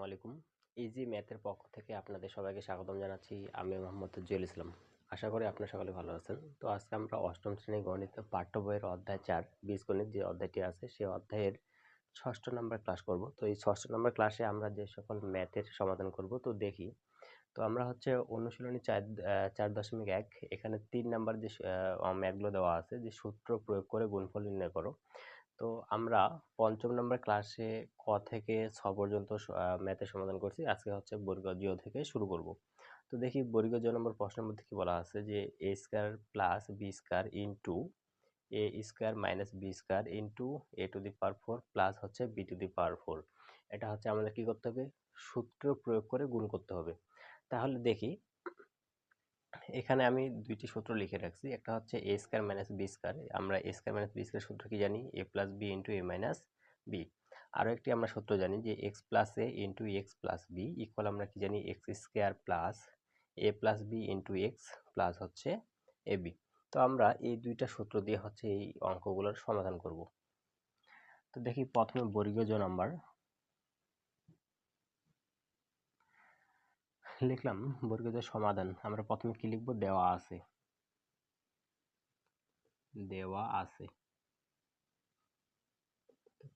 আলাইকুম। ইজি ম্যাথের পক্ষ থেকে আপনাদের সবাইকে স্বাগতম জানাচ্ছি। আমি মোহাম্মদ তাজুল ইসলাম। আশা করি আপনারা সকলে ভালো আছেন। তো আজকে আমরা অষ্টম শ্রেণী গণিত পাঠ্য বইয়ের অধ্যায় 4 বীজগণিত যে অধ্যায়টি আছে সেই অধ্যায়ের 6ষ্ঠ নম্বর ক্লাস করব। তো এই 6ষ্ঠ নম্বর ক্লাসে আমরা যে সকল ম্যাথের সমাধান করব তো দেখি। তো আমরা হচ্ছে অনুশীলনী 4.1 এখানে 3 নাম্বার যে ম্যাথগুলো দেওয়া আছে যে সূত্র প্রয়োগ করে গুণফল নির্ণয় করো। তো আমরা পঞ্চম নম্বর ক্লাসে ক থেকে ছ পর্যন্ত ম্যাথের সমাধান করছি। আজকে হচ্ছে বর্গ জ থেকে শুরু করব। তো দেখি বর্গ জ নম্বর প্রশ্নের মধ্যে কি বলা আছে যে A square plus B square into A square minus B square into A to the power 4 plus হচ্ছে বি টু দি পাওয়ার 4। এটা হচ্ছে আমাদের কি করতে হবে, সূত্র প্রয়োগ করে গুণ করতে হবে। তাহলে দেখি এখানে আমি দুইটি সূত্র লিখে রাখছি। একটা হচ্ছে A square minus B square. আমরা A square minus B square সূত্র কি জানি, A plus B into A minus B. আরও একটি আমরা সূত্র জানি যে X plus A into X plus B equal আমরা কি জানি, X square plus A plus B into X plus হচ্ছে এ বি। তো আমরা এই দুইটা সূত্র দিয়ে হচ্ছে এই অঙ্কগুলোর সমাধান করব। তো দেখি প্রথমে বর্গীয় জ নাম্বার লিখলাম। বর্গীয় জ সমাধান আমরা প্রথমে কি লিখব, দেওয়া আছে।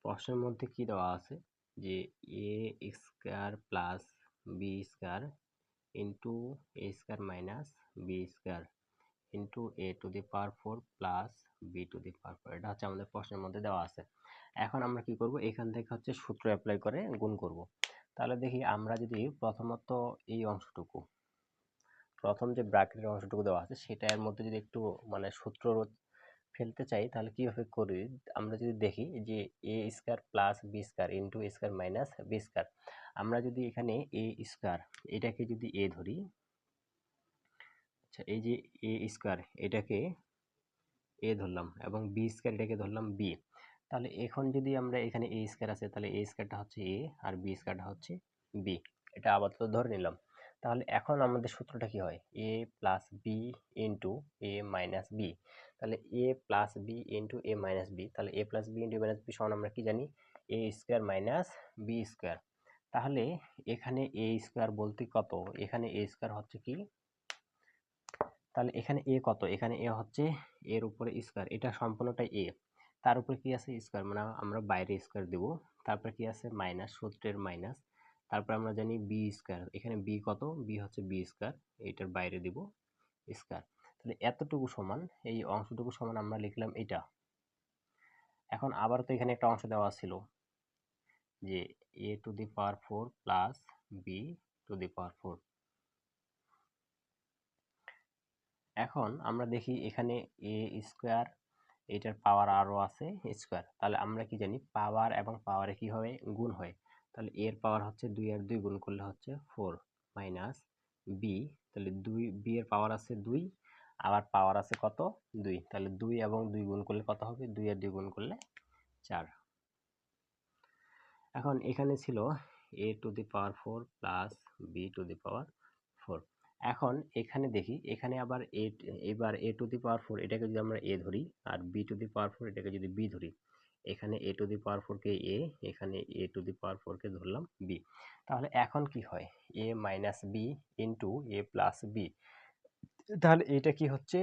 প্রশ্নের মধ্যে কি দেওয়া আছে যে A square plus B square into A square minus B square into A to the power 4 plus B to the power 4। এটা হচ্ছে আমাদের প্রশ্নের মধ্যে দেওয়া আছে। এখন আমরা কি করব, এখান থেকে হচ্ছে সূত্র অ্যাপ্লাই করে গুণ করব। তাহলে দেখি আমরা যদি প্রথমত এই অংশটুকু, প্রথম যে ব্র্যাকেটের অংশটুকু দেওয়া আছে সেটা এর মধ্যে যদি একটু মানে সূত্র ফেলতে চাই তাহলে কিভাবে করি, আমরা যদি দেখি যে A square plus B square into A square minus B square. আমরা যদি এখানে এ স্কয়ার এটাকে যদি এ ধরি, আচ্ছা এই যে এ স্কয়ার এটাকে এ ধরলাম এবং বি স্কয়ার এটাকে ধরলাম বি। তাহলে এখন যদি আমরা এখানে এ স্কয়ার আছে তাহলে এ স্কয়ারটা হচ্ছে এ আর বি স্কয়ারটা হচ্ছে বি। এটা আপাতত ধরে নিলাম। তাহলে এখন আমাদের সূত্রটা কি হয়, এ plus B into A minus B. তাহলে A plus B into A minus B, তাহলে A plus B into A minus B সমান আমরা কি জানি, এ স্কয়ার মাইনাস বি স্কয়ার। তাহলে এখানে এ স্কয়ার বলতে কত, এখানে এ স্কয়ার হচ্ছে কি, তাহলে এখানে এ কত, এখানে এ হচ্ছে এর উপরে স্কয়ার, এটা সম্পূর্ণটাই এ, তার উপরে কি আছে স্কয়ার, মানে আমরা বাইরে স্কয়ার দেব। তারপর কি আছে মাইনাস, সূত্রের মাইনাস। তারপর আমরা জানি বি স্কয়ার, এখানে বি কত, বি হচ্ছে বি স্কয়ার, এটার বাইরে দিব স্কয়ার। তাহলে এতটুকু সমান, এই অংশটুকু সমান আমরা লিখলাম এটা। এখন আবার তো এখানে একটা অংশ দেওয়া ছিল যে A to the power 4 plus B to the power 4। এখন আমরা দেখি এখানে এ স্কয়ার, এটার পাওয়ার আরও আছে স্কয়ার। তাহলে আমরা কি জানি, পাওয়ার এবং পাওয়ারে কি হয়, গুণ হয়। তাহলে এর পাওয়ার হচ্ছে 2 আর 2 গুণ করলে হচ্ছে 4 মাইনাস বি। তাহলে 2 বি এর পাওয়ার আছে 2, আবার পাওয়ার আছে কত 2। তাহলে 2 এবং 2 গুণ করলে কত হবে, 2 আর 2 গুণ করলে 4। এখন এখানে ছিল A to the power 4 plus B to the power 4। এখন এখানে দেখি, এখানে আবার এবার এ টু দি পাওয়ার 4 এটাকে যদি আমরা এ ধরি আর বি টু দি পাওয়ার 4 এটাকে যদি বি ধরি, এখানে এ টু দি পাওয়ার 4 কে এ, এখানে এ টু দি পাওয়ার 4 কে ধরলাম বি। তাহলে এখন কি হয়, এ minus B into A plus B. তাহলে এটা কি হচ্ছে,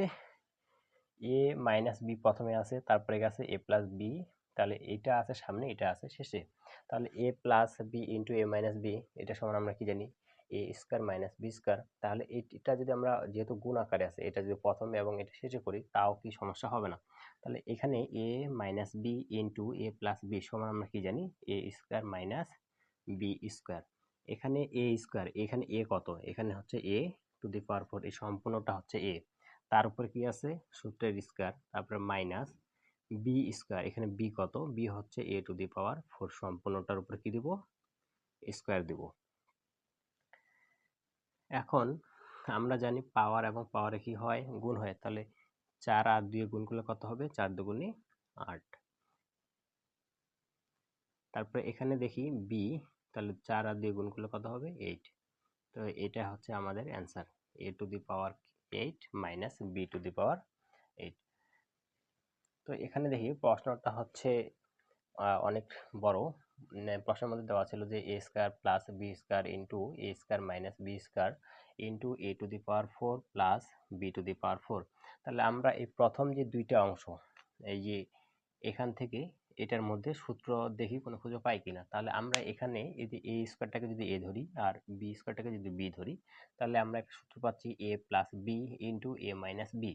এ মাইনাস বি প্রথমে আছে, তারপরে গেছে এ প্লাস বি। তাহলে এটা আছে সামনে, এটা আছে শেষে। তাহলে A plus B into A minus B, এটা সমান আমরা কি জানি, এ স্কয়ার মাইনাস বি স্কয়ার। তাহলে এটা যদি আমরা, যেহেতু গুণ আকারে আছে, এটা যদি প্রথমে এবং এটা শেষে করি তাও কি সমস্যা হবে না। তাহলে এখানে এ minus B into A plus B সমান আমরা কি জানি, এ স্কয়ার মাইনাস বি স্কয়ার। এখানে এ স্কয়ার, এখানে এ কত, এখানে হচ্ছে এ টু দি পাওয়ার 4, এই সম্পূর্ণটা হচ্ছে এ, তার উপরে কি আছে সূত্রের স্কয়ার, তারপরে মাইনাস বি স্কয়ার, এখানে বি কত, বি হচ্ছে এ টু দি পাওয়ার 4, সম্পূর্ণটার উপরে কি দিব, স্কয়ার দিব। এখন আমরা জানি পাওয়ার এবং পাওয়ারে কি হয়, গুণ হয়। তাহলে 4 আর 2 গুণ করলে কত হবে, 4 দুগুণে 8। তারপরে এখানে দেখি বি, তাহলে 4 আর 2 গুণ করলে কত হবে 8। তো এটা হচ্ছে আমাদের answer, A to the power 8 minus B to the power 8। তো এখানে দেখি প্রশ্নটা হচ্ছে অনেক বড়। প্রশ্নের মধ্যে দেওয়া ছিল যে A square plus B square into A square minus B square into A to the power 4 plus B to the power 4। তাহলে আমরা এই প্রথম যে দুইটা অংশ, এই যে এখান থেকে এটার মধ্যে সূত্র দেখি কোনো খুঁজে পাই কিনা। তাহলে আমরা এখানে এই যে এ স্কয়ারটাকে যদি এ ধরি আর বি স্কয়ারটাকে যদি বি ধরি, তাহলে আমরা একটা সূত্র পাচ্ছি এ plus B into A minus B.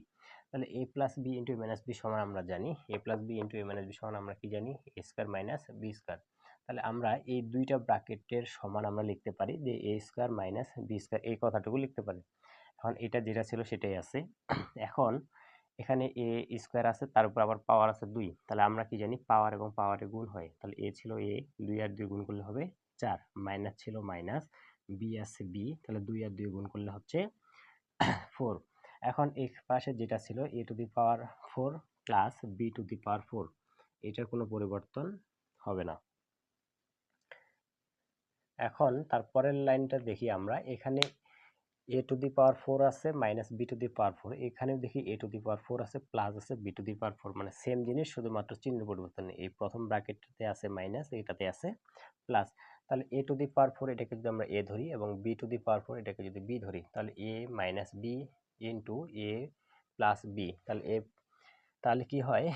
তাহলে A plus B into A minus B সমান আমরা জানি A plus B into A minus B সমান আমরা কি জানি এ স্কয়ার মাইনাস বি স্কয়ার। তাহলে আমরা এই দুইটা ব্র্যাকেটের সমান আমরা লিখতে পারি যে A square minus B square, এই কথাটুকু লিখতে পারি। এখন এটা যেটা ছিল সেটাই আছে। এখন এখানে এ স্কয়ার আছে, তার উপর আবার পাওয়ার আছে 2। তাহলে আমরা কি জানি পাওয়ার এবং পাওয়ারে গুণ হয়। তাহলে এ ছিল এ, 2 আর 2 গুণ করলে হবে 4, মাইনাস ছিল মাইনাস, বি আছে বি, তাহলে 2 আর 2 গুণ করলে হচ্ছে 4। এখন এই পাশে যেটা ছিল A to the power 4 plus B to the power 4, এটার কোনো পরিবর্তন হবে না। এখন তারপরের লাইনটা দেখি আমরা, এখানে এ টু দি পাওয়ার 4 আছে minus B to the power 4, এখানেও দেখি এ টু দি পাওয়ার 4 আছে প্লাস আছে বি টু দি পাওয়ার 4, মানে সেম জিনিস, শুধুমাত্র চিহ্ন পরিবর্তন। এই প্রথম ব্র্যাকেটটাতে আছে মাইনাস, এটাতে আছে প্লাস। তাহলে এ টু দি পাওয়ার 4 এটাকে যদি আমরা এ ধরি এবং বি টু দি পাওয়ার 4 এটাকে যদি বি ধরি, তাহলে এ minus B into A plus B. তাহলে কি হয়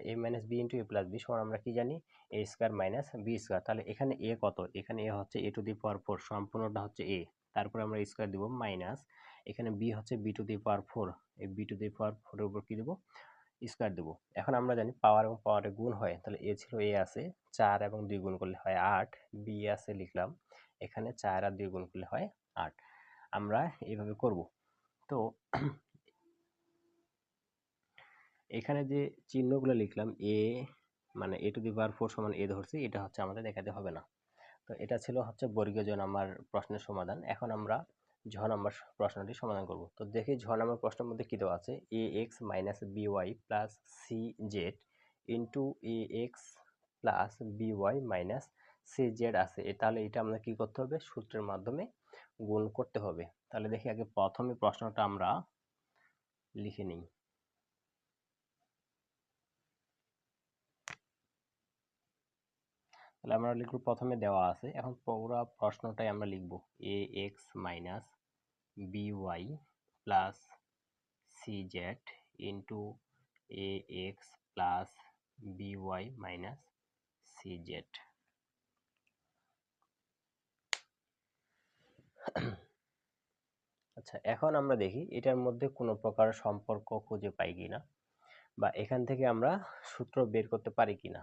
এ minus B into A plus B সমান আমরা কি জানি এ স্কয়ার মাইনাস বি স্কয়ার। তাহলে এখানে এ কত, এখানে এ হচ্ছে এ টু দি পাওয়ার 4, সম্পূর্ণটা হচ্ছে এ, তারপরে আমরা স্কয়ার দিব মাইনাস, এখানে বি হচ্ছে বি টু দি পাওয়ার 4, এই বি টু দি পাওয়ার 4 এর উপর কি দেব স্কয়ার দেব। এখন আমরা জানি পাওয়ার এবং পাওয়ারে গুণ হয়, তাহলে এ ছিল এ আছে 4 এবং 2 গুণ করলে হয় 8, বি আছে লিখলাম, এখানে 4 আর 2 গুণ করলে হয় 8। আমরা এইভাবে করব। তো এখানে যে চিহ্নগুলো লিখলাম এ, মানে এ টু দি পাওয়ার 4 সমান এ ধরছি, এটা হচ্ছে আমাদের দেখাতে হবে না। তো এটা ছিল হচ্ছে বর্গীয় জ নাম্বার প্রশ্নের সমাধান। এখন আমরা ঝ নাম্বার প্রশ্নটি সমাধান করব। তো দেখি ঝ নাম্বার প্রশ্নের মধ্যে কি দেওয়া আছে, A X minus B Y plus C Z into A X plus B Y minus C Z আছে। তাহলে এটা আমরা কি করতে হবে, সূত্রের মাধ্যমে গুণ করতে হবে। তাহলে দেখি আগে প্রথমে প্রশ্নটা আমরা লিখে নিই। তাহলে আমরা লিখব, প্রথমে দেওয়া আছে, এখন পুরো প্রশ্নটাই আমরা লিখব A X minus B Y plus C Z into A X plus B Y minus C Z. আচ্ছা, এখন আমরা দেখি এটার মধ্যে কোনো প্রকার সম্পর্ক খুঁজে পাই কিনা, বা এখান থেকে আমরা সূত্র বের করতে পারি কিনা।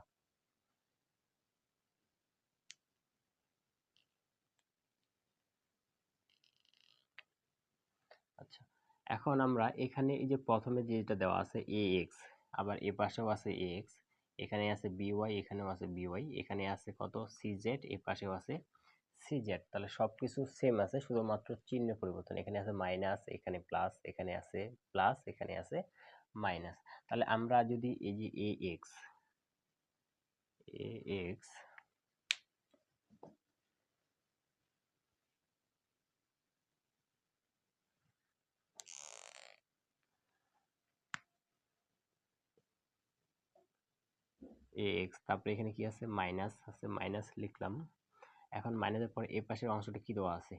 আচ্ছা, এখন আমরা এখানে এই যে প্রথমে যেটা দেওয়া আছে এ এক্স, আবার এ পাশেও আছে এ এক্স, এখানে আছে বি ওয়াই, এখানেও আছে বি ওয়াই, এখানে আছে কত সি জেড, এ পাশেও আছে সি জেড। তাহলে সবকিছু সেম আছে, শুধুমাত্র চিহ্ন পরিবর্তন, এখানে আছে মাইনাস, এখানে প্লাস, এখানে আছে প্লাস, এখানে আছে মাইনাস। তাহলে আমরা যদি এই যে এ এক্স তারপরে এখানে কি আছে মাইনাস লিখলাম। এখন মাইনাসের পরে এ পাশের অংশটা কি দেওয়া আছে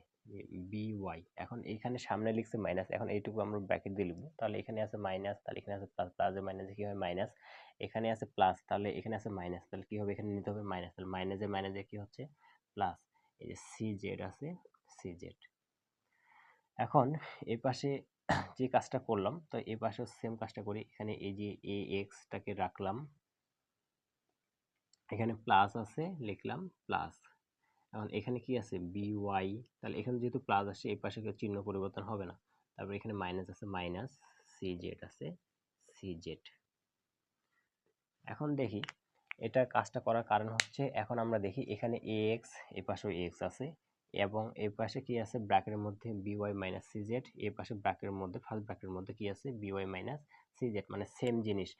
বি ওয়াই, এখন এইখানে সামনে লিখছে মাইনাস, এখন এইটুকু আমরা ব্র্যাকেট দিয়ে লিখবো। তাহলে এখানে আছে মাইনাস, তাহলে এখানে আছে প্লাস, প্লাসে মাইনাসে কি হয় মাইনাস, এখানে আছে প্লাস, তাহলে এখানে আছে মাইনাস, তাহলে কি হবে এখানে নিতে হবে মাইনাস, তাহলে মাইনাসে কি হচ্ছে প্লাস, এই যে সি জেড আছে সি জেড। এখন এই পাশে যে কাজটা করলাম, তো এই পাশেও সেম কাজটা করি, এখানে এই যে এ এক্সটাকে রাখলাম, এখানে প্লাস আছে লিখলাম প্লাস, এখন এখানে কি আছে বি ওয়াই, তাহলে এখানে যেহেতু প্লাস আসছে এই পাশে চিহ্ন পরিবর্তন হবে না, তারপর এখানে মাইনাস আছে মাইনাস, সি জেড আছে সি জেড। এখন দেখি এটা কাজটা করার কারণ হচ্ছে, এখন আমরা দেখি এখানে এ এক্স, এই পাশেও এক্স আছে, এবং এই পাশে কি আছে ব্র্যাকেটের মধ্যে B Y minus C Z, এই পাশে ব্র্যাকেটের মধ্যে ফার্স্ট ব্র্যাকেটের মধ্যে কি আছে B Y minus C Z, মানে সেম জিনিস,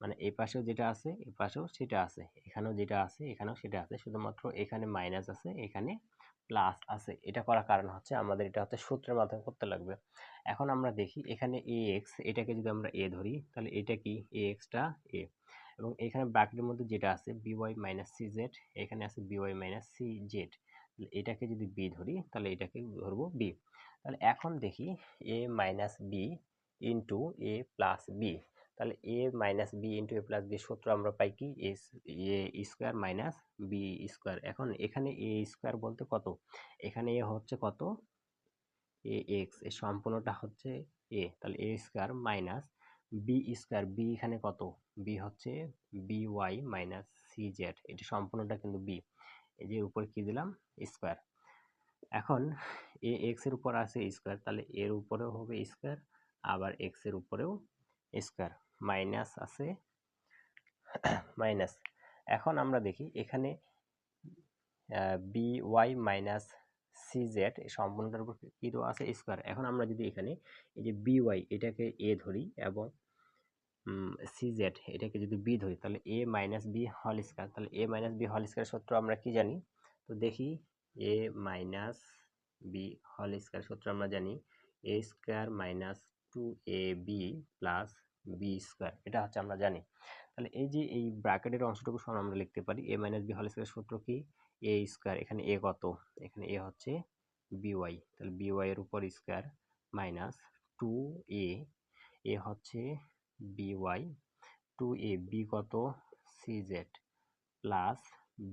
মানে এই পাশেও যেটা আছে এই পাশেও সেটা আছে, এখানেও যেটা আছে এখানেও সেটা আছে, শুধুমাত্র এখানে মাইনাস আছে এখানে প্লাস আছে। এটা করার কারণ হচ্ছে আমাদের এটা হচ্ছে সূত্রের মাধ্যমে করতে লাগবে। এখন আমরা দেখি এখানে এ এক্স, এটাকে যদি আমরা এ ধরি, তাহলে এটা কি এ এক্সটা এ, এবং এখানে ব্র্যাকেটের মধ্যে যেটা আছে বিওয়াই মাইনাস সি জেড, এখানে আছে বিওয়াই মাইনাস সি জেড। এটাকে যদি বি ধরি তাহলে এটাকে ধরবো বি। তাহলে এখন দেখি এ minus B into A plus B. তাহলে এ minus B into A plus B সূত্র আমরা পাই কি এ স্কোয়ার মাইনাস বি স্কোয়ার। এখন এখানে এ স্কোয়ার বলতে কত, এখানে এ হচ্ছে কত এ এক্স, এর সম্পূর্ণটা হচ্ছে এ, তাহলে A square minus B square, B এখানে কত, বি হচ্ছে B Y minus C Z, এটা সম্পূর্ণটা কিন্তু বি, এই যে উপরে কি দিলাম স্কোয়ার। এখন এ এক্স এর উপর আছে স্কোয়ার, তাহলে এর উপরেও হবে স্কোয়ার, আবার এক্স এর উপরেও স্কোয়ার, মাইনাস আছে মাইনাস। এখন আমরা দেখি এখানে B Y minus C Z এই সম্পূর্ণটার উপর কি দেওয়া আছে স্কোয়ার। এখন আমরা যদি এখানে এই যে বি ওয়াই এটাকে এ ধরি এবং সি জেড এটাকে যদি বি ধরি তাহলে এ মাইনাস বি হোল স্কোয়ার, তাহলে এ মাইনাস বি হোল স্কোয়ার সূত্র আমরা কি জানি, তো দেখি এ মাইনাস বি হোল স্কোয়ার সূত্র আমরা জানি A square minus two A B plus B square, এটা হচ্ছে আমরা জানি। তাহলে এই যে এই ব্র্যাকেটের অংশটুকু সমান আমরা লিখতে পারি এ মাইনাস বি হোল স্কোয়ার সূত্র কি এ স্কোয়ার, এখানে এ কত, এখানে এ হচ্ছে বিওয়াই, তাহলে বিওয়াই এর উপর square minus two A, A হচ্ছে বিওয়াই, টু এ বি কত C Z plus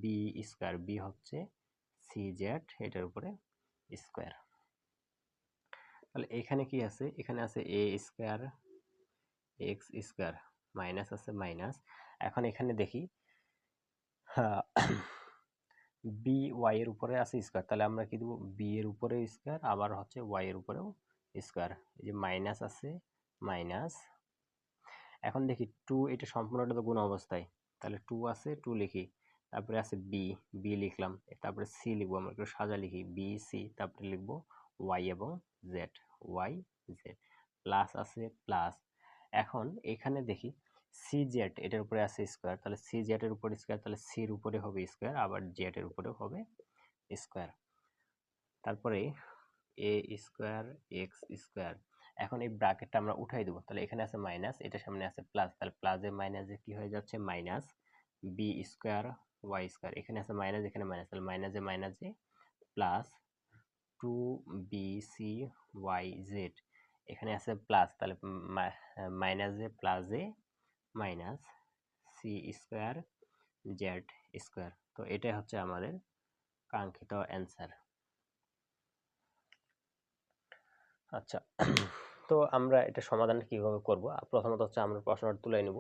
B square, B হচ্ছে সি জেড এটার উপরে স্কোয়ার। তাহলে এখানে কি আছে, এখানে আছে A square X square minus আছে মাইনাস। এখন এখানে দেখি বি ওয়াই এর উপরে আছে স্কোয়ার, তাহলে আমরা কি দেবো বি এর উপরে স্কোয়ার আবার হচ্ছে ওয়াই এর উপরেও স্কোয়ার, এই যে মাইনাস আছে মাইনাস। এখন দেখি টু, এটা সম্পূর্ণটা তো গুণ অবস্থায়, তাহলে টু আছে টু লিখি, তারপরে আছে বি, বি লিখলাম, তারপরে সি লিখবো, আমরা একটু সাজা লিখি বি সি, তারপরে লিখবো ওয়াই এবং জেড, ওয়াই জেড প্লাস আছে প্লাস। এখন এখানে দেখি সি জেড এটার উপরে আছে স্কোয়ার, তাহলে সি জেড এর উপরে স্কোয়ার, তাহলে সির উপরে হবে স্কোয়ার আবার জেড এর উপরেও হবে স্কোয়ার, তারপরে এ স্কোয়ার এক্স স্কোয়ার। এখন এই ব্র্যাকেটটা আমরা উঠাই দেবো, তাহলে এখানে আছে মাইনাস, এটার সামনে আছে প্লাস, তাহলে প্লাসে মাইনাসে কি হয়ে যাচ্ছে minus B square Y square, এখানে আছে মাইনাস এখানে মাইনাস, তাহলে মাইনাসে মাইনাসে plus two B C Y Z, এখানে আছে প্লাস, তাহলে মাইনাসে প্লাসে minus C square Z square. তো এটাই হচ্ছে আমাদের কাঙ্ক্ষিত অ্যান্সার। আচ্ছা, তো আমরা এটা সমাধান কিভাবে করব, প্রথমত হচ্ছে আমরা প্রশ্নটা তুলে নেব,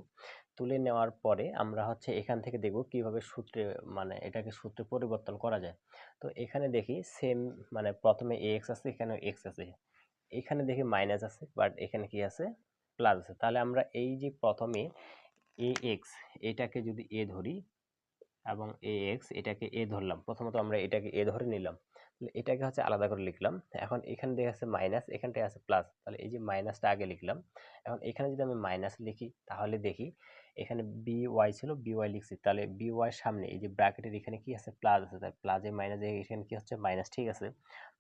তুলে নেওয়ার পরে আমরা হচ্ছে এখান থেকে দেখব কিভাবে সূত্রে মানে এটাকে সূত্রে পরিবর্তন করা যায়। তো এখানে দেখি সেম মানে প্রথমে এক্স আছে, এখানে এক্স আছে, এখানে দেখি মাইনাস আছে বাট এখানে কি আছে প্লাস আছে, তাহলে আমরা এই যে প্রথমে এ এক্স এটাকে যদি এ ধরি এবং এ এক্স এটাকে এ ধরলাম, প্রথমত আমরা এটাকে এ ধরে নিলাম, এটাকে হচ্ছে আলাদা করে লিখলাম। এখন এখানে দেখা আছে মাইনাস, এখানটায় আছে প্লাস, তাহলে এই যে মাইনাসটা আগে লিখলাম। এখন এখানে যদি আমি মাইনাস লিখি তাহলে দেখি এখানে বি ওয়াই ছিল বি ওয়াই লিখছি, তাহলে বি ওয়াই সামনে এই যে ব্র্যাকেটের এখানে কি আছে প্লাস আছে, তাই প্লাসে মাইনাসে এখানে কি হচ্ছে মাইনাস, ঠিক আছে,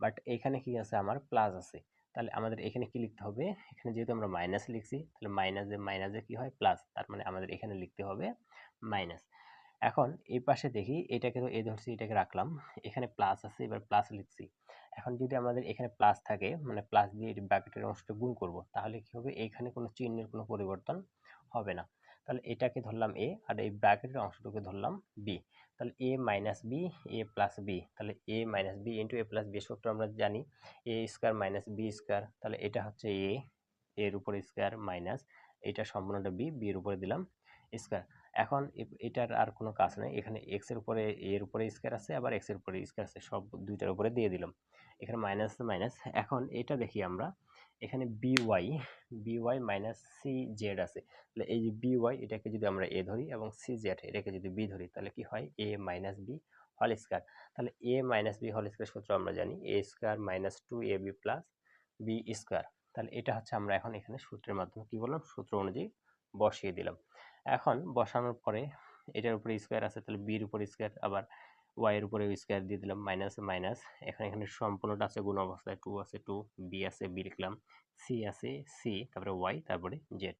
বাট এখানে কি আছে আমার প্লাস আছে, তাহলে আমাদের এখানে কি লিখতে হবে, এখানে যেহেতু আমরা মাইনাস লিখছি তাহলে মাইনাসে মাইনাসে কি হয় প্লাস, তার মানে আমাদের এখানে লিখতে হবে মাইনাস। এখন এই পাশে দেখি এটাকে তো এ ধরছি, এটাকে রাখলাম, এখানে প্লাস আছে এবার প্লাস লিখছি। এখন যদি আমাদের এখানে প্লাস থাকে মানে প্লাস দিয়ে ব্র্যাকেটের অংশটা গুণ করব, তাহলে কি হবে এখানে কোনো চিহ্নের কোনো পরিবর্তন হবে না, তাহলে এটাকে ধরলাম এ আর এই ব্র্যাকেটের অংশটুকু ধরলাম বি, তাহলে এ minus B A plus B, তাহলে এ minus B into A plus B সূত্র আমরা জানি A square minus B square, তাহলে এটা হচ্ছে এ, এর উপরে স্কোয়ার মাইনাস এটা সম্পূর্ণটা বি, বি এর উপরে দিলাম স্কোয়ার। এখন এটার আর কোনো কাজ নেই, এখানে এক্স এর উপরে এর উপরে স্কোয়ার আছে আবার এক্স এর উপরে স্কোয়ার আছে, সব দুইটার উপরে দিয়ে দিলাম, এখানে মাইনাস মাইনাস। এখন এটা দেখি আমরা এখানে বিওয়াই মাইনাস সি জেড আছে, তাহলে এই যে বিওয়াই এটাকে যদি আমরা এ ধরি এবং সি জেড এটাকে যদি বি ধরি তাহলে কি হয় এ মাইনাস বি হোল স্কোয়ার, তাহলে এ মাইনাস বি হোল স্কোয়ার সূত্র আমরা জানি A square minus two A B plus B square, তাহলে এটা হচ্ছে আমরা এখন এখানে সূত্রের মাধ্যমে কি বললাম সূত্র অনুযায়ী বসিয়ে দিলাম। এখন বসানোর পরে এটার উপরে স্কোয়ার আছে, তাহলে বির উপরে স্কোয়ার আবার ওয়াই এর উপরে স্কোয়ার দিয়ে দিলাম মাইনাস মাইনাস, এখানে সম্পূর্ণটা আছে গুণ অবস্থায়, টু আছে টু, বি আছে বি লিখলাম, সি আছে সি, তারপরে ওয়াই তারপরে জেড,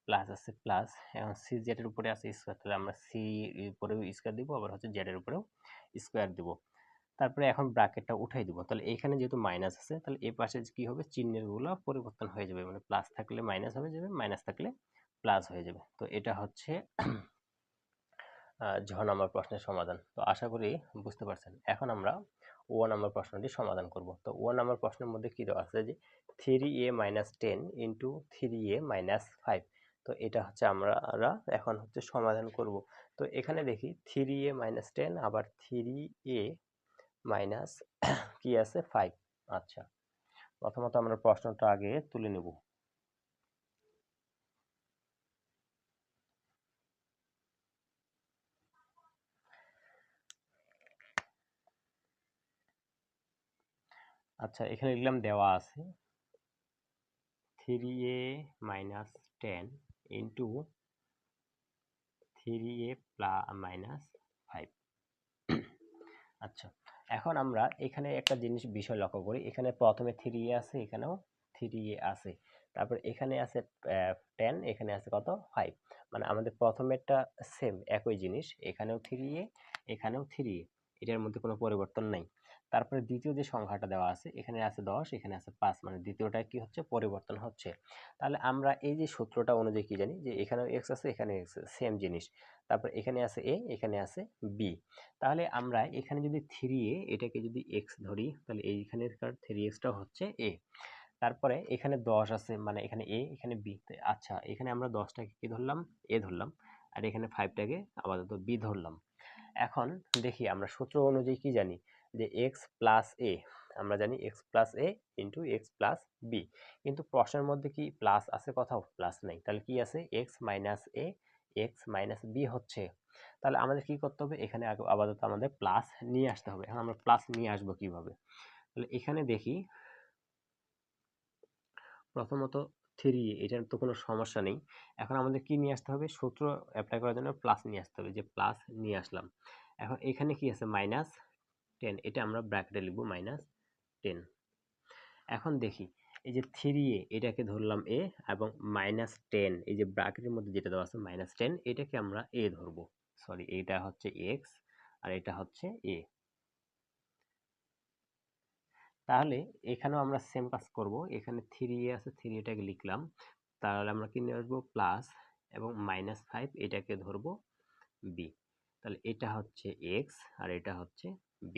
প্লাস আছে প্লাস, এখন সি জেড এর উপরে আছে স্কোয়ার, তাহলে আমরা সি এর উপরেও স্কোয়ার দিব, আবার হচ্ছে জেড এর উপরেও স্কোয়ার দিব। তারপরে এখন ব্র্যাকেটটা উঠাই দিব, তাহলে এখানে যেহেতু মাইনাস আছে তাহলে এই পাশে কি হবে, চিহ্নের গুলো পরিবর্তন হয়ে যাবে, মানে প্লাস থাকলে মাইনাস হয়ে যাবে, মাইনাস থাকলে প্লাস হয়ে যাবে। তো এটা হচ্ছে ঝ নম্বর প্রশ্নের সমাধান। তো আশা করি বুঝতে পারছেন। এখন আমরা ও নম্বর প্রশ্নটি সমাধান করব। তো ও নম্বর প্রশ্নের মধ্যে কি দেওয়া আছে যে 3a minus 10 into 3a minus 5। তো এটা হচ্ছে আমরা এখন হচ্ছে সমাধান করব। তো এখানে দেখি 3a মাইনাস 10 আবার 3a মাইনাস কি আছে 5। আচ্ছা, প্রথমত আমরা প্রশ্নটা আগে তুলে নেব। আচ্ছা, এখানে লিখলাম দেওয়া আছে 3a minus 10 into 3a minus 5। আচ্ছা, এখন আমরা এখানে একটা বিষয় লক্ষ্য করি, এখানে প্রথমে 3a আছে, এখানেও 3a আছে, তারপর এখানে আছে 10, এখানে আছে কত 5, মানে আমাদের প্রথমেরটা সেম একই জিনিস, এখানেও 3a এখানেও 3a, এটার মধ্যে কোনো পরিবর্তন নাই। তারপরে দ্বিতীয় যে সংখ্যাটা দেওয়া আছে, এখানে আছে 10, এখানে আছে 5, মানে দ্বিতীয়টা কি হচ্ছে, পরিবর্তন হচ্ছে। তাহলে আমরা এই যে সূত্রটা অনুযায়ী কি জানি যে এখানেও x আছে, এখানে x আছে, সেম জিনিস। তারপর এখানে আছে a, এখানে আছে b। তাহলে আমরা এখানে যদি 3a এটাকে যদি x ধরি, তাহলে এইখানের 3x টা হচ্ছে a। তারপরে এখানে 10 আছে, মানে এখানে a এখানে b। আচ্ছা, এখানে আমরা 10টাকে কি ধরলাম, a ধরলাম, আর এখানে 5টাকে আপাতত b ধরলাম। এখন দেখি আমরা সূত্র অনুযায়ী কি জানি যে x প্লাস a, আমরা জানি x plus a into x plus b, কিন্তু প্রশ্নের মধ্যে কি প্লাস আছে, কোথাও প্লাস নেই, তাহলে কি আছে x minus a, x minus b হচ্ছে। তাহলে আমাদের কি করতে হবে, এখানে আপাতত আমাদের প্লাস নিয়ে আসতে হবে। এখন আমরা প্লাস নিয়ে আসবো কিভাবে, তাহলে এখানে দেখি প্রথমত 3, এটার তো কোনো সমস্যা নেই। এখন আমাদের কি নিয়ে আসতে হবে, সূত্র অ্যাপ্লাই করার জন্য প্লাস নিয়ে আসতে হবে, যে প্লাস নিয়ে আসলাম। এখন এখানে কি আছে মাইনাস 10, এটা আমরা ব্র্যাকেটে লিখবো মাইনাস 10। এখন দেখি এই যে 3a এটাকে ধরলাম a, এবং মাইনাস 10 এই যে ব্র্যাকেটের মধ্যে যেটা দেওয়া আছে মাইনাস 10, এটাকে আমরা a ধরবো, সরি এটা হচ্ছে x আর এটা হচ্ছে a। তাহলে এখানেও আমরা সেম কাজ করব, এখানে 3a আছে, 3 এটাকে লিখলাম, তাহলে আমরা কি নিয়ে আসবো প্লাস, এবং মাইনাস 5 এটাকে ধরবো b। তাহলে এটা হচ্ছে x আর এটা হচ্ছে b।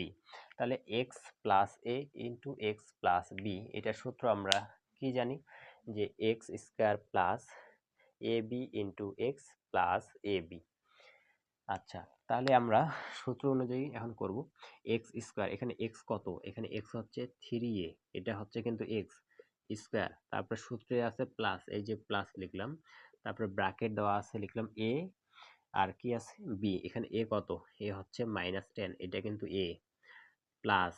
তাহলে x plus a into X plus B, এটার সূত্র আমরা কি জানি যে x square plus ab into X plus ab। আচ্ছা, তাহলে আমরা সূত্র অনুযায়ী এখন করব। এক্স স্কোয়ার, এখানে এক্স কত, এখানে এক্স হচ্ছে 3a, এটা হচ্ছে কিন্তু এক্স স্কোয়ার, তারপর সূত্রে আছে প্লাস, এই যে প্লাস লিখলাম, তারপর ব্র্যাকেট দেওয়া আছে লিখলাম a, আর কি আছে বি, এখানে এ কত, এ হচ্ছে মাইনাস 10, এটা কিন্তু এ, প্লাস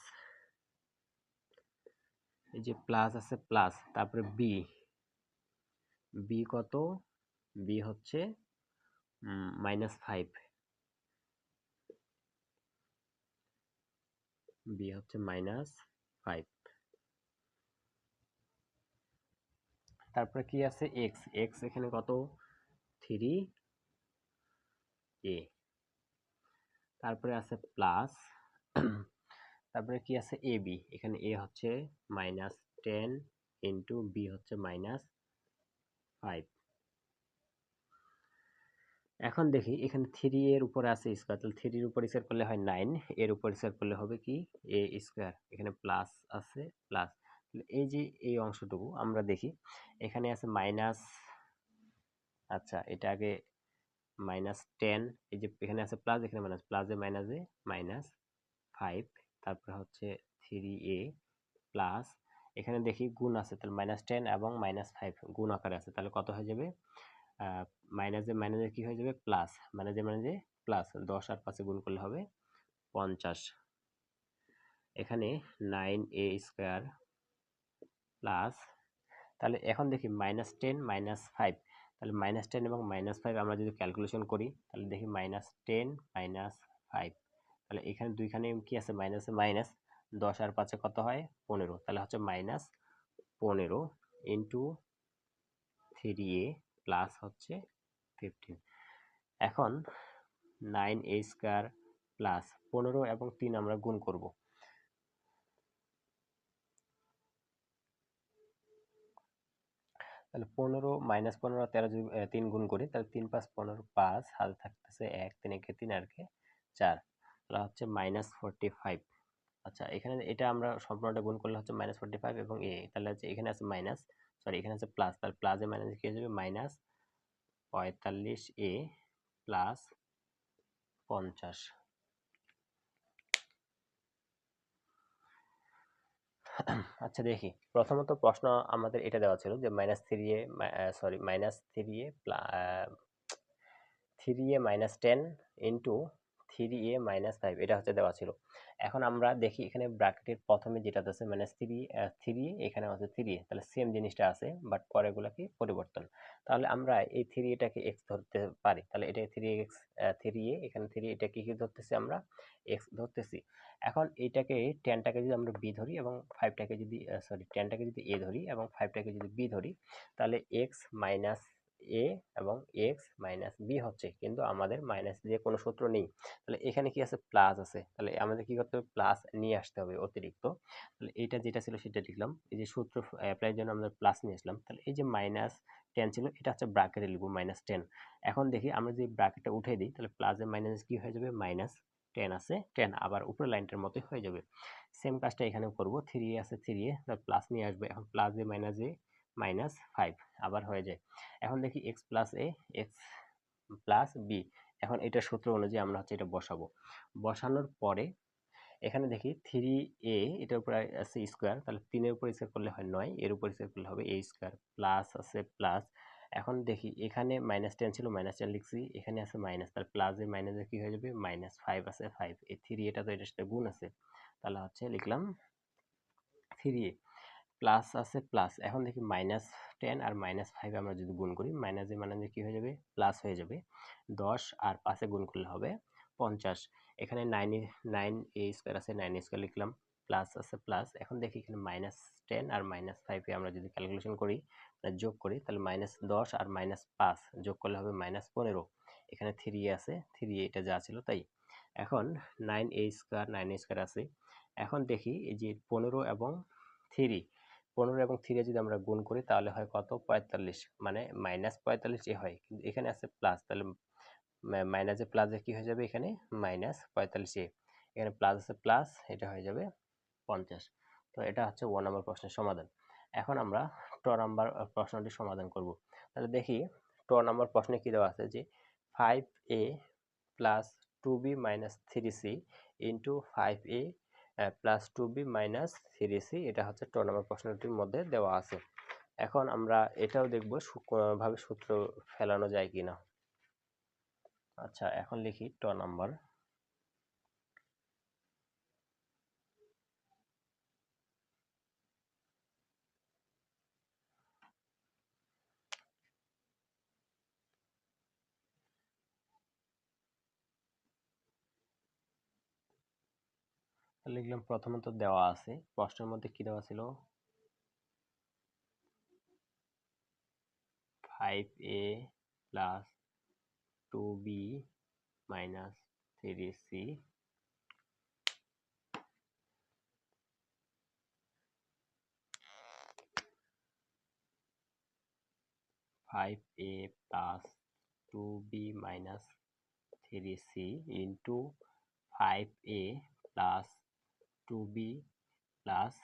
এই যে প্লাস আছে প্লাস, তারপরে বি, বি কত, বি হচ্ছে মাইনাস 5, বি হচ্ছে মাইনাস 5। তারপরে কি আছে এক্স, এক্স এখানে কত 3a, তারপরে আছে প্লাস তারপরে কি আছে এ বি, এখানে এ হচ্ছে মাইনাস 10 ইন্টু বি হচ্ছে মাইনাস 5। এখন দেখি এখানে 3 এর উপরে আছে স্কয়ার, তাহলে 3 এর উপর স্কয়ার করলে হয় 9, এর উপর স্কয়ার করলে হবে কি a স্কয়ার, এখানে প্লাস আছে প্লাস। এই যে এই অংশটুকু আমরা দেখি, এখানে আছে মাইনাস, আচ্ছা এটা আগে মাইনাস 10, এই যে এখানে আছে প্লাস, এখানে মাইনাস, প্লাসে মাইনাসে মাইনাস 5, তারপরে হচ্ছে 3a প্লাস, এখানে দেখি গুণ আছে, তাহলে মাইনাস 10 এবং মাইনাস 5 গুণ আকারে আছে, তাহলে কত হয়ে যাবে, মাইনাসে মাইনাসে কি হয়ে যাবে প্লাস, মাইনাসে মাইনাসে প্লাস, 10 আর 5 গুণ করলে হবে 50। এখানে 9a স্কোয়ার প্লাস, তাহলে এখন দেখি মাইনাস 10 মাইনাস 5, তাহলে মাইনাস 10 এবং মাইনাস 5 আমরা যদি ক্যালকুলেশন করি, তাহলে দেখি মাইনাস 10 মাইনাস 5, তাহলে এখানে দুইখানে কি আছে মাইনাসে মাইনাস, 10 আর 5 কত হয় 15, তাহলে হচ্ছে মাইনাস 15 ইন্টু 3a প্লাস হচ্ছে 15। এখন 9a² প্লাস 15 এবং 3 আমরা গুণ করব। তাহলে 15 - 15 আর 13 যদি 3 গুণ করি তাহলে 3 5 15 5 হাতে থাকতেছে 1 3 একে 3 আর কে 4, তাহলে হচ্ছে -45। আচ্ছা এখানে এটা আমরা সম্পূর্ণটা গুণ করলে হচ্ছে -45 এবং এ, তাহলে হচ্ছে এখানে আছে মাইনাস, সরি এখানে আছে প্লাস, তাহলে প্লাসে মাইনাসে কি হয়ে যাবে -45a প্লাস 50। আচ্ছা দেখি, প্রথমত প্রশ্ন আমাদের এটা দেওয়া ছিল যে -3a, sorry -3a 3a - 10 into 3a - 5, এটা হচ্ছে দেওয়া ছিল। এখন আমরা দেখি এখানে ব্র্যাকেটের প্রথমে যেটা আছে -3, এখানে আছে 3a, তাহলে সেম জিনিসটা আছে বাট পরেরগুলো কি পরিবর্তন। তাহলে আমরা এই 3a টাকে x ধরতে পারি, তাহলে এটা 3x 3a, এখানে 3 এটাকে কি ধরতেছি আমরা x ধরতেছি। এখন এইটাকে 10 টাকে যদি আমরা b ধরি এবং 5 টাকে যদি 10 টাকে যদি a ধরি এবং 5 টাকে যদি b ধরি, তাহলে x মাইনাস a এবং x মাইনাস b হচ্ছে, কিন্তু আমাদের মাইনাস দিয়ে কোনো সূত্র নেই। তাহলে এখানে কি আছে, প্লাস আছে, তাহলে আমাদের কি করতে হবে, প্লাস নিয়ে আসতে হবে অতিরিক্ত। তাহলে এটা যেটা ছিল সেটা লিখলাম, এই যে সূত্র অ্যাপ্লাইয়ের জন্য আমরা প্লাস নিয়ে আসলাম। তাহলে এই যে -10 ছিল এটা হচ্ছে ব্র্যাকেটে লিখবো -10। এখন দেখি আমরা যদি ব্র্যাকেটটা উঠে দিই তাহলে প্লাসে মাইনাস কি হয়ে যাবে, -10 আছে 10, আবার উপরের লাইনটার মতোই হয়ে যাবে। সেম কাজটা এখানেও করব, 3a আছে 3a, তাহলে প্লাস নিয়ে আসবে, এখন প্লাস দিয়ে -5 আবার হয়ে যায়। এখন দেখি x plus a x plus b, এখন এটা সূত্র অনুযায়ী আমরা হচ্ছে এটা বসাবো। বসানোর পরে এখানে দেখি 3a এটার উপর আছে স্কোয়ার, তাহলে 3 এর উপর স্কোয়ার করলে হয় 9, এর উপর স্কোয়ার করলে হবে a স্কোয়ার, প্লাস আছে প্লাস। এখন দেখি এখানে -10 ছিল -10 লিখছি, এখানে আছে মাইনাস, তাহলে প্লাস এ মাইনাসে কি হয়ে যাবে, -5 আছে 5, এই 3 এটা তো এটার সাথে গুণ আছে, তাহলে হচ্ছে লিখলাম 3a প্লাস আছে প্লাস। এখন দেখি -10 আর -5 আমরা যদি গুণ করি, মাইনাসে মাইনাসে কি হয়ে যাবে, প্লাস হয়ে যাবে। 10 আর 5 এ গুণ করলে হবে 50। এখানে 9a² আছে, 9a² লিখলাম, প্লাস আছে প্লাস। এখন দেখি এখানে -10 আর -5 এ আমরা যদি ক্যালকুলেশন করি, যোগ করি, তাহলে -10 আর -5 যোগ করলে হবে -15। এখানে 3a আছে, 3a এটা যা ছিল তাই। এখন 9a² আছে। এখন দেখি এই যে 15 এবং 3, 15 এবং 3 যদি আমরা গুণ করি তাহলে হয় কত, 45, মানে -45 হয়, কিন্তু এখানে আছে প্লাস, তাহলে মাইনাসে প্লাসে কি হয়ে যাবে, এখানে -45, এখানে প্লাস আছে প্লাস, এটা হয়ে যাবে 50। তো এটা হচ্ছে 1 নম্বর প্রশ্নের সমাধান। এখন আমরা 2 নম্বর প্রশ্নটি সমাধান করব। তাহলে দেখি 2 নম্বর প্রশ্নে কি দেওয়া আছে যে 5a plus 2b minus 3c into 5a plus 2b minus 3c, এটা হচ্ছে 2 নম্বর প্রশ্নটির মধ্যে দেওয়া আছে। এখন আমরা এটাও দেখব ভাবে সূত্র ফেলানো যায় কিনা। আচ্ছা এখন লিখি 2 নম্বর। লিখলাম, প্রথমত দেওয়া আছে প্রশ্নের মধ্যে কি দেওয়া ছিল, 5a plus 2b minus 3c 5a plus 2b minus 3c into 5a plus 2b plus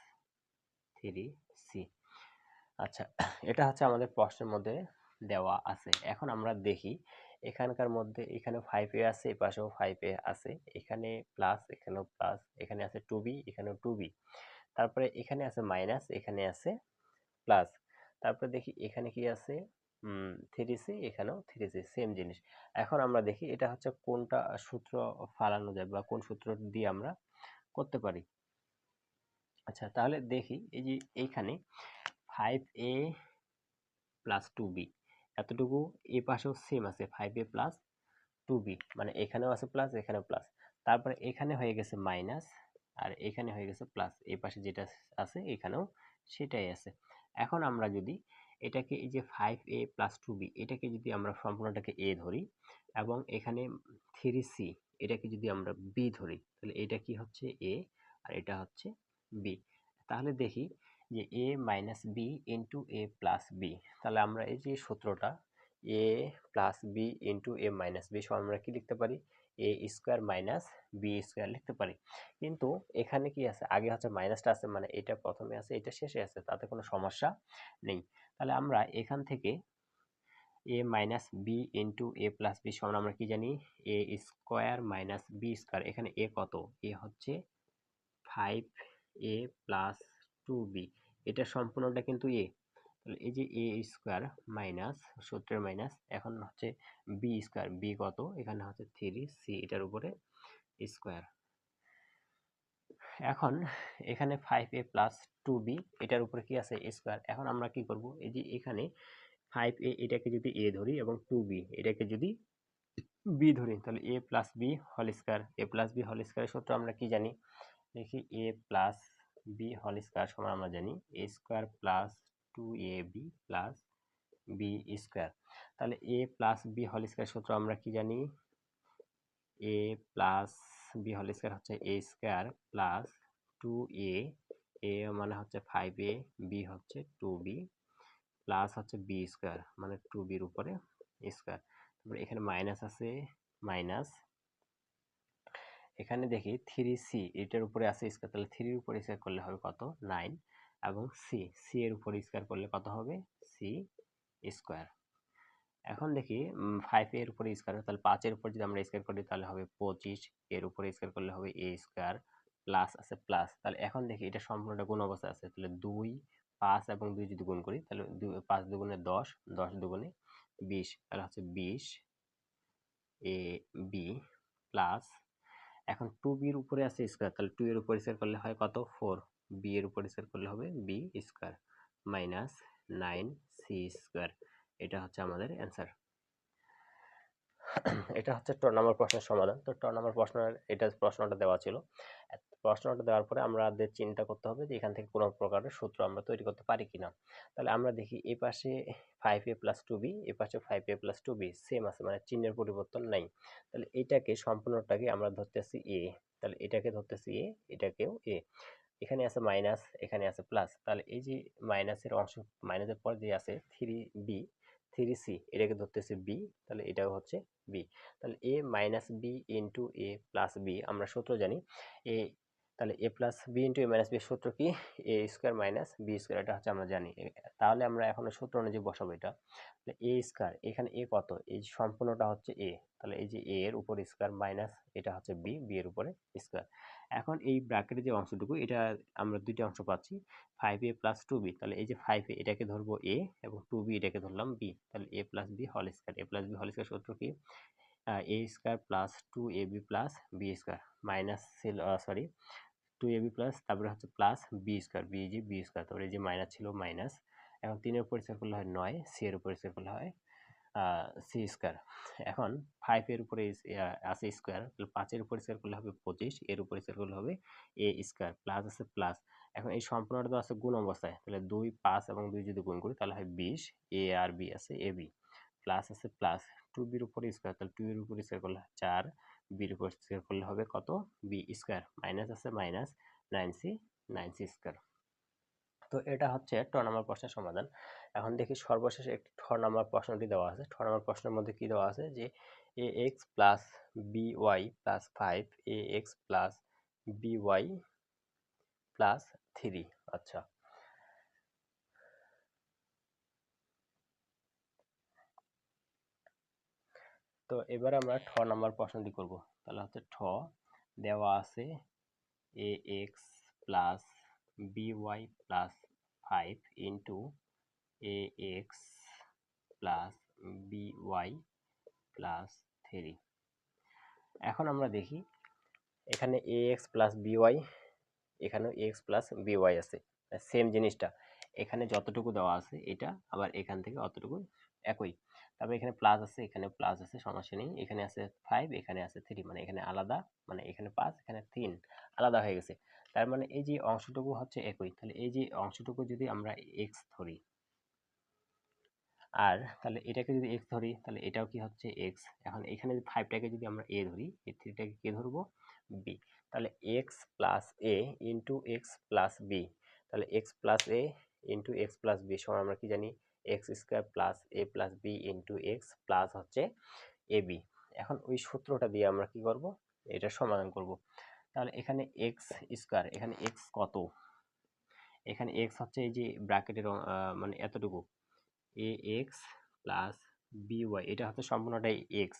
3c। আচ্ছা এটা হচ্ছে আমাদের প্রশ্নের মধ্যে দেওয়া আছে। এখন আমরা দেখি এখানকার মধ্যে, এখানে 5a আছে, এই পাশেও 5a আছে, এখানে প্লাস, এখানেও প্লাস, এখানে আছে 2b, এখানেও 2b, তারপরে এখানে আছে মাইনাস, এখানে আছে প্লাস, তারপরে দেখি এখানে কি আছে 3c, এখানেও 3c, সেম জিনিস। এখন আমরা দেখি এটা হচ্ছে কোনটা সূত্র ফালানো যায় বা কোন সূত্র দিয়ে আমরা করতে পারি। আচ্ছা তাহলে দেখি এই যে এইখানে 5a প্লাস 2b, এতটুকু এই পাশেও সেম আছে 5a প্লাস 2b, মানে এখানেও আছে প্লাস, এখানেও প্লাস, তারপরে এখানে হয়ে গেছে মাইনাস আর এখানে হয়ে গেছে প্লাস, এই পাশে যেটা আছে এখানেও সেটাই আছে। এখন আমরা যদি এটাকে এই যে 5a প্লাস 2b এটাকে যদি আমরা সম্পূর্ণটাকে a ধরি এবং এখানে 3c এটাকে যদি আমরা b ধরি তাহলে এটা কি হচ্ছে a আর এটা হচ্ছে b। তাহলে দেখি যে a minus b into a plus b। তাহলে আমরা এই যে সূত্রটা a plus b into a minus b সমান আমরা কি লিখতে পারি a square minus b square লিখতে পারি। কিন্তু এখানে কি আছে আগে হচ্ছে মাইনাসটা আছে মানে এটা প্রথমে আছে এটা শেষে আছে তাতে কোনো সমস্যা নেই। তাহলে আমরা এখান থেকে a minus B into A plus B সমান আমরা কি জানি A square minus B square. এখানে এ কত এ হচ্ছে 5a প্লাস 2b এটা সম্পূর্ণটা কিন্তু এ। তাহলে এই যে এ স্কোয়ার মাইনাস সূত্রের মাইনাস এখন হচ্ছে বি স্কোয়ার বি কত এখানে হচ্ছে 3c এটার উপরে স্কোয়ার। এখন এখানে 5a প্লাস 2b এটার উপরে কি আছে স্কোয়ার। এখন আমরা কি করব এই যে এখানে 5a এটাকে যদি a ধরি এবং 2b এটাকে যদি b ধরি তাহলে a plus b whole square a plus b whole স্কয়ারের সূত্র আমরা কি জানি দেখি a plus b whole square সমান আমরা জানি a square plus 2ab plus b square. তাহলে a plus b whole square সূত্র আমরা কি জানি a plus b whole square হচ্ছে a square plus 2a a মানে হচ্ছে 5a b হচ্ছে 2b প্লাস হচ্ছে বি স্কোয়ার মানে 2b এর উপরে স্কোয়ার। তারপরে এখানে মাইনাস আছে মাইনাস এখানে দেখি 3c এটার উপরে আছে স্কোয়ার তাহলে 3 এর উপরে স্কোয়ার করলে হবে কত 9 এবং c এর উপরে স্কোয়ার করলে কত হবে c স্কোয়ার। এখন দেখি 5 এর উপরে স্কোয়ার তাহলে 5 এর উপর যদি আমরা স্কোয়ার করি তাহলে হবে 25 এর উপরে স্কোয়ার করলে হবে a স্কোয়ার প্লাস আছে প্লাস। তাহলে এখন দেখি এটা সম্পূর্ণটা গুণ অবস্থায় আছে তাহলে 2 5 এবং 2 যদি গুণ করি তাহলে 5 দুগুণে 10 10 দুগুণে 20 তাহলে হচ্ছে 20 a b প্লাস এখন 2b এর উপরে আছে স্কোয়ার তাহলে 2 এর উপরে স্কোয়ার করলে হয় কত 4 b এর উপরে স্কোয়ার করলে হবে b square minus 9c square. এটা হচ্ছে আমাদের অ্যান্সার। এটা হচ্ছে ট নম্বর প্রশ্নের সমাধান। তো ট নম্বর প্রশ্নের এটা প্রশ্নটা দেওয়া ছিল। প্রশ্নটা দেওয়ার পরে আমাদের চিন্তা করতে হবে যে এখান থেকে কোনো প্রকারের সূত্র আমরা তৈরি করতে পারি কিনা। তাহলে আমরা দেখি এই পাশে 5a প্লাস 2b এই পাশে 5a প্লাস 2b সেম আছে মানে চিহ্নের পরিবর্তন নাই। তাহলে এইটাকে সম্পূর্ণটাকে আমরা ধরতেছি a তাহলে এটাকে ধরতেছি a এটাকেও a। এখানে আছে মাইনাস এখানে আছে প্লাস তাহলে এই যে মাইনাসের অংশ মাইনাসের পর যে আছে 3b 3c এটাকে ধরতেছি b তাহলে এটাও হচ্ছে b। তাহলে a minus b into a plus b আমরা সূত্র জানি a তাহলে a plus b into a minus b সূত্র কি a square minus b square এটা হচ্ছে আমরা জানি। তাহলে আমরা এখন সূত্র অনুযায়ী বসাবো এটা a স্কোয়ার এখানে a কত এই সম্পূর্ণটা হচ্ছে a তাহলে এই যে a এর উপর স্কোয়ার মাইনাস এটা হচ্ছে b b এর উপরে স্কোয়ার। এখন এই ব্র্যাকেটের যে অংশটুকু এটা আমরা দুইটা অংশ পাচ্ছি 5a প্লাস 2b তাহলে এই যে 5a এটাকে ধরবো a এবং 2b এটাকে ধরলাম b তাহলে a plus b whole square a plus b whole square সূত্র কি a square plus 2ab plus b square minus sorry 2ab plus তারপরে হচ্ছে প্লাস b স্কয়ার b যে b স্কয়ার তারপরে এই যে মাইনাস ছিল মাইনাস এখন 3 এর উপর স্কয়ার করলে হয় 9 c এর উপর স্কয়ার করলে হয় সি স্কয়ার। এখন 5 এর উপরে আছে স্কয়ার তাহলে 5 এর উপর স্কয়ার করলে হবে 25 এর উপর স্কয়ার করলে হবে a স্কয়ার প্লাস আছে প্লাস এখন এই সম্পূর্ণটা তো আছে গুণ অবস্থায় তাহলে 2 5 এবং 2 যদি গুণ করি তাহলে হয় 20 a আর b আছে ab প্লাস আছে প্লাস 2b এর উপর স্কয়ার তাহলে 2 এর উপর স্কয়ার করলে 4 b এর উপর স্কয়ার করলে হবে কত b স্কয়ার মাইনাস আছে মাইনাস 9c স্কয়ার। তো এটা হচ্ছে ট নম্বর প্রশ্নের সমাধান। এখন দেখি সর্বশেষ একটি ঠ নম্বর প্রশ্নটি দেওয়া আছে। ঠ নম্বর প্রশ্নের মধ্যে কি দেওয়া আছে যে ax plus by plus 5 ax plus by plus 3 আচ্ছা তো এবার আমরা ঠ নম্বর প্রশ্নটি করব। তাহলে হচ্ছে ঠ দেওয়া আছে ax plus by plus 5 into ax plus by plus 3। এখন আমরা দেখি এখানে ax প্লাস by এখানেও ax প্লাস by আছে সেম জিনিসটা এখানে যতটুকু দেওয়া আছে এটা আবার এখান থেকে অতটুকু একই। তারপর এখানে প্লাস আছে এখানে প্লাস আছে সমস্যা নেই এখানে আছে 5 এখানে আছে 3 মানে এখানে আলাদা মানে এখানে 5 এখানে 3 আলাদা হয়ে গেছে। তার মানে এই যে অংশটুকু হচ্ছে একই তাহলে এই যে অংশটুকু যদি আমরা x ধরি আর তাহলে এটাকে যদি এক্স ধরি তাহলে এটাও কি হচ্ছে এক্স। এখন এখানে 5টাকে যদি আমরা এ ধরি, এই 3টাকে কে ধরবো, বি। তাহলে X plus A into X plus B, তাহলে X plus A into X plus B সমান আমরা কি জানি, X square plus A plus B into X plus হচ্ছে এ বি। এখন ওই সূত্রটা দিয়ে আমরা কি করব, এটা সমাধান করব। তাহলে এখানে এক্স স্কোয়ার, এখানে এক্স কত, এখানে এক্স হচ্ছে এই যে ব্র্যাকেটের মানে এতটুকু, এ এক্স প্লাস বি ওয়াই, এটা হচ্ছে সম্পূর্ণটাই এক্স।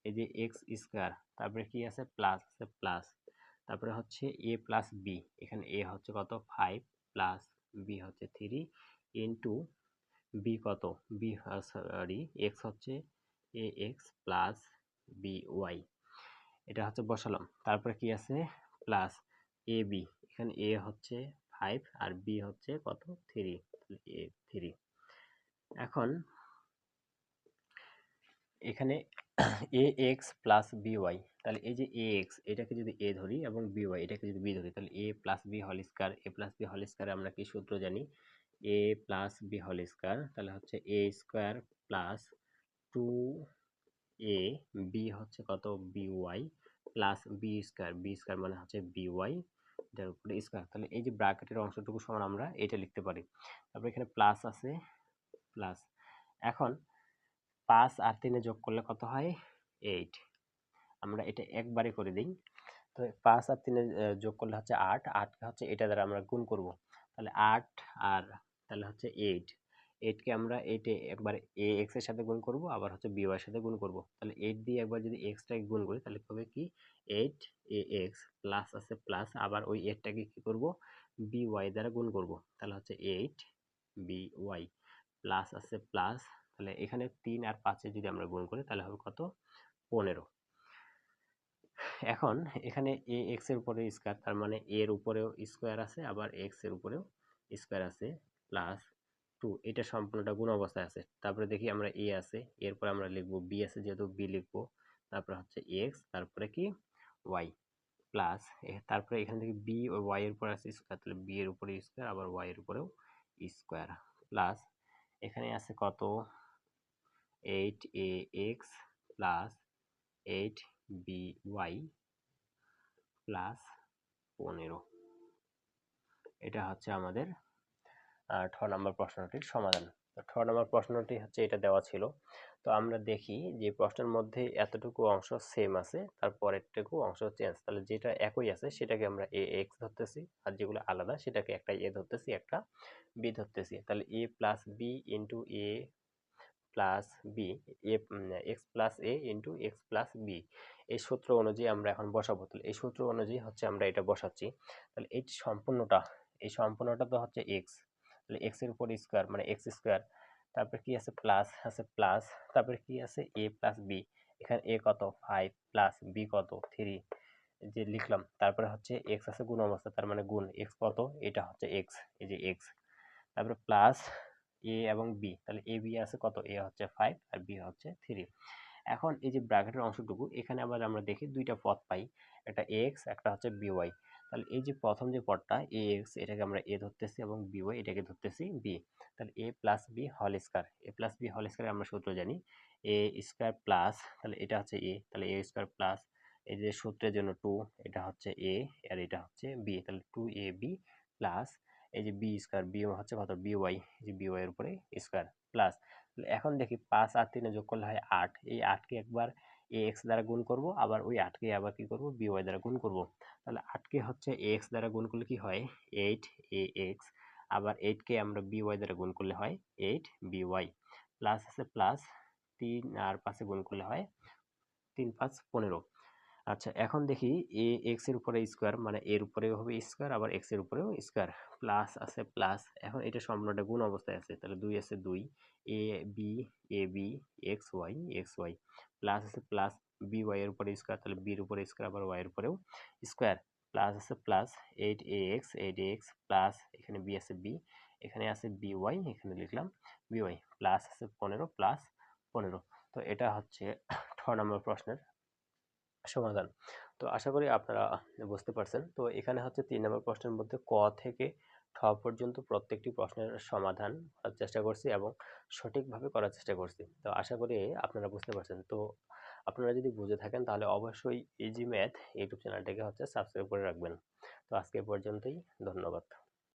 এই যে এক্স স্কোয়ার, তারপরে কি আছে প্লাস আছে প্লাস, তারপরে হচ্ছে এ প্লাস বি, এখানে এ হচ্ছে কত 5 প্লাস বি হচ্ছে 3 ইন্টু বি কত, বি সরি এক্স হচ্ছে এ এক্স প্লাস বি ওয়াই, এটা হচ্ছে বসালাম। তারপরে কি আছে প্লাস এ বি, এখানে এ হচ্ছে 5 আর বি হচ্ছে কত 3, এ 3। এখন এখানে এ এক্স প্লাস বি ওয়াই, তাহলে এই যে এ এক্স এটাকে যদি এ ধরি এবং বি ওয়াই এটাকে যদি বি ধরি, তাহলে A plus B whole square, A plus B whole square আমরা কি সূত্র জানি, A plus B whole square, তাহলে হচ্ছে A square plus 2 A B হচ্ছে কত B Y plus B square, B square মানে হচ্ছে বি ওয়াই এটার উপরে স্কয়ার। তাহলে এই যে ব্র্যাকেটের অংশটুকু সমান আমরা এটা লিখতে পারি। তারপর এখানে প্লাস আছে প্লাস, এখন 5 আর 3 যোগ করলে কত হয় 8, আমরা এটা একবারে করে দিই। তো 5 আর 3 যোগ করলে হচ্ছে 8, 8কে হচ্ছে এটা দ্বারা আমরা গুণ করব, তাহলে 8 আর তাহলে হচ্ছে 8, 8কে আমরা 8 একবার এ এক্স এর সাথে গুণ করব, আবার হচ্ছে বি ওয়াই এর সাথে গুণ করব। তাহলে 8 দিয়ে একবার যদি এক্সটাকে গুণ করি তাহলে হবে কি 8 এ এক্স প্লাস আছে প্লাস, আবার ওই 8টাকে কি করব বি ওয়াই দ্বারা গুণ করব, তাহলে হচ্ছে 8 বি ওয়াই প্লাস আছে প্লাস, তাহলে এখানে 3 আর 5 এ যদি আমরা গুণ করি তাহলে হবে কত 15। এখন এখানে এ এক্স এর উপরে স্কয়ার, তার মানে এর উপরেও স্কয়ার আছে আবার এক্স এর উপরেও স্কয়ার আছে প্লাস 2, এটা সম্পূর্ণটা গুণ অবস্থায় আছে। তারপরে দেখি আমরা এ আছে, এরপর আমরা লিখবো বি আছে যেহেতু বি লিখবো, তারপরে হচ্ছে এক্স, তারপরে কি ওয়াই প্লাস, তারপরে এখান থেকে বি ও ওয়াই এর উপর আছে স্কয়ার, তাহলে বি এর উপরে স্কয়ার আবার ওয়াই এর উপরেও স্কয়ার প্লাস, এখানে আছে কত 8 A X plus 8 B Y plus 15। এটা হচ্ছে আমাদের 6 নম্বর প্রশ্নটির সমাধান। তো 6 নম্বর প্রশ্নটি হচ্ছে এটা দেওয়া ছিল। তো আমরা দেখি যে প্রশ্নের মধ্যে এতটুকু অংশ সেম আছে, তার পরেরটুকু অংশ চেঞ্জ। তাহলে যেটা একই আছে সেটাকে আমরা এ এক্স ধরতেছি, আর যেগুলো আলাদা সেটাকে একটা এ ধরতেছি একটা বি ধরতেছি। তাহলে A plus B into A plus B, x plus A into X plus B, এই সূত্র অনুযায়ী আমরা এখন বসাবো। তাহলে এই সূত্র অনুযায়ী হচ্ছে আমরা এটা বসাচ্ছি। তাহলে এই সম্পূর্ণটা, এই সম্পূর্ণটা তো হচ্ছে এক্স, তাহলে এক্স এর উপর স্কোয়ার মানে এক্স স্কোয়ার, তারপরে কি আছে প্লাস, তারপরে কি আছে এ প্লাস বি, এখানে এ কত 5 প্লাস বি কত 3, যে লিখলাম। তারপরে হচ্ছে এক্স আছে গুণ অবস্থা, তার মানে গুণ এক্স কত, এটা হচ্ছে এক্স, এই যে এক্স, তারপরে প্লাস এ এবং বি, তাহলে এ বি আছে কত, এ হচ্ছে 5 আর বি হচ্ছে 3। এখন এই যে ব্র্যাকেটের অংশটুকু এখানে আবার আমরা দেখি দুইটা পদ পাই, একটা এক্স একটা হচ্ছে বিওয়াই। তাহলে এই যে প্রথম যে পদটা এ এক্স এটাকে আমরা এ ধরতেছি এবং বিওয়াই এটাকে ধরতেছি বি। তাহলে A plus B whole square, A plus B whole square আমরা সূত্র জানি এ স্কয়ার প্লাস, তাহলে এটা হচ্ছে এ, তাহলে এ স্কয়ার প্লাস এই যে সূত্রের জন্য 2, এটা হচ্ছে এ আর এটা হচ্ছে বি, তাহলে 2ab প্লাস এই যে বি স্কয়ার, বি হচ্ছে কত বি ওয়াই, এই যে বি ওয়াই এর উপরে স্কয়ার প্লাস। এখন দেখি 5 আর 3 যোগ করলে হয় 8, এই 8কে একবার এ এক্স দ্বারা গুণ করব, আবার ওই 8কে আবার কি করব বি ওয়াই দ্বারা গুণ করব। তাহলে 8কে হচ্ছে এ এক্স দ্বারা গুণ করলে কি হয় 8 এ এক্স, আবার 8কে আমরা বি ওয়াই দ্বারা গুণ করলে হয় 8 বি ওয়াই প্লাস আছে প্লাস, 3 আর 5 এ গুণ করলে হয় 3 5 15। আচ্ছা এখন দেখি এ এক্স এর উপরে স্কোয়ার মানে এর উপরেও হবে স্কোয়ার আবার এক্স এর উপরেও স্কোয়ার প্লাস আছে প্লাস, এখন এটা সম্পূর্ণটা গুণ অবস্থায় আছে, তাহলে 2 আছে 2 A B x Y plus আছে প্লাস বি ওয়াই এর উপরে স্কোয়ার, তাহলে বি এর উপরে স্কোয়ার আবার ওয়াই এর উপরেও স্কোয়ার প্লাস আছে প্লাস 8 এ এক্স প্লাস এখানে বি আছে বি, এখানে আছে বি ওয়াই, এখানে লিখলাম বি ওয়াই প্লাস আছে 15 প্লাস 15। তো এটা হচ্ছে 6 নম্বর প্রশ্নের সমাধান। তো আশা করি আপনারা বুঝতে পারছেন। তো এখানে হচ্ছে 3 নম্বর প্রশ্নের মধ্যে ক থেকে হওয়া পর্যন্ত প্রত্যেকটি প্রশ্নের সমাধান করার চেষ্টা করছি এবং সঠিকভাবে করার চেষ্টা করছি। তো আশা করি আপনারা বুঝতে পারছেন। তো আপনারা যদি বুঝে থাকেন তাহলে অবশ্যই ইজি ম্যাথ ইউটিউব চ্যানেলটাকে সাবস্ক্রাইব করে রাখবেন। তো আজকে এ পর্যন্তই। ধন্যবাদ।